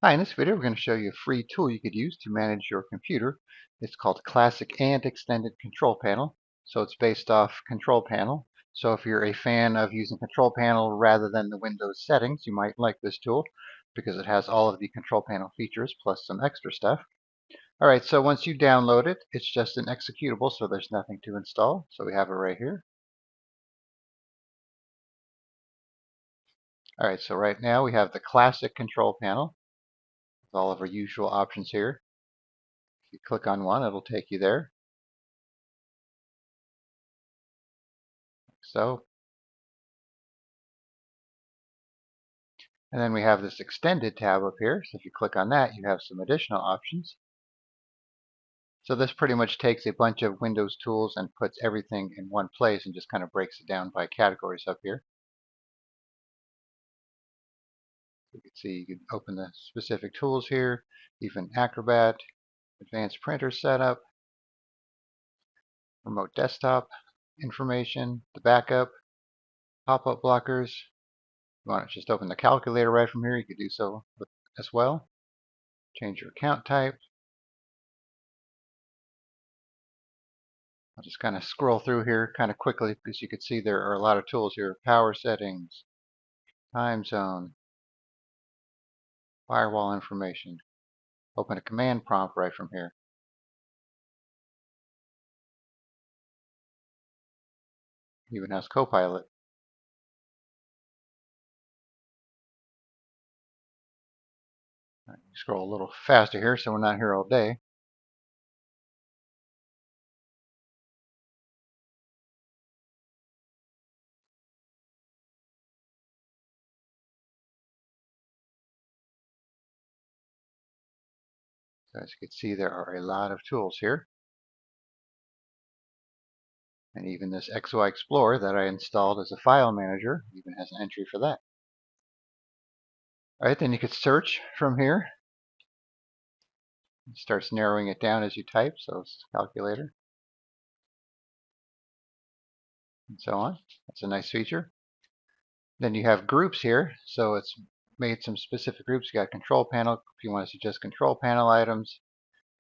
Hi, in this video we're going to show you a free tool you could use to manage your computer. It's called Classic and Extended Control Panel. So it's based off Control Panel. So if you're a fan of using Control Panel rather than the Windows settings, you might like this tool because it has all of the Control Panel features plus some extra stuff. Alright, so once you download it, it's just an executable, so there's nothing to install. So we have it right here. Alright, so right now we have the Classic Control Panel with all of our usual options here. If you click on one, it'll take you there. So, and then we have this extended tab up here. So if you click on that, you have some additional options. So this pretty much takes a bunch of Windows tools and puts everything in one place and just kind of breaks it down by categories up here. You can see you can open the specific tools here, even Acrobat, advanced printer setup, remote desktop information, the backup, pop-up blockers. You want to just open the calculator right from here, you could do so as well. Change your account type. I'll just kind of scroll through here kind of quickly because you can see there are a lot of tools here. Power settings, time zone, firewall information. Open a command prompt right from here. Even has Copilot. Right, scroll a little faster here so we're not here all day. So as you can see, there are a lot of tools here. And even this XY Explorer that I installed as a file manager even has an entry for that. All right, then you could search from here. It starts narrowing it down as you type, so it's calculator and so on. That's a nice feature. Then you have groups here, so it's made some specific groups. You got control panel if you want to see just control panel items,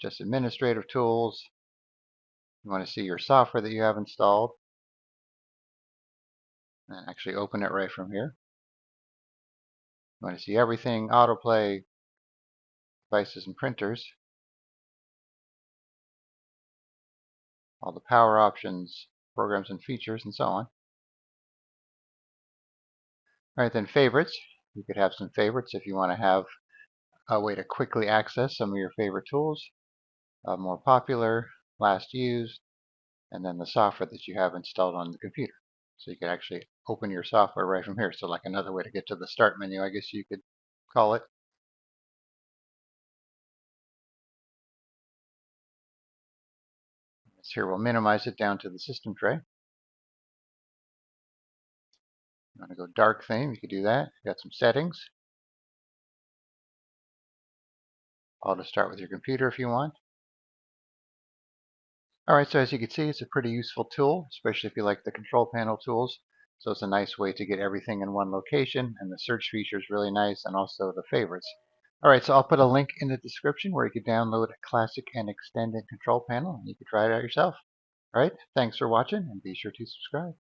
just administrative tools. You want to see your software that you have installed, and actually open it right from here. You want to see everything, autoplay, devices and printers, all the power options, programs and features, and so on. All right, then favorites. You could have some favorites if you want to have a way to quickly access some of your favorite tools. More popular, last used, and then the software that you have installed on the computer. So you could actually open your software right from here. So like another way to get to the start menu, I guess you could call it. This here will minimize it down to the system tray. You want to go dark theme, you could do that. You got some settings. Auto start with your computer if you want. Alright, so as you can see, it's a pretty useful tool, especially if you like the control panel tools. So it's a nice way to get everything in one location, and the search feature is really nice, and also the favorites. Alright, so I'll put a link in the description where you can download a classic and extended control panel, and you can try it out yourself. Alright, thanks for watching, and be sure to subscribe.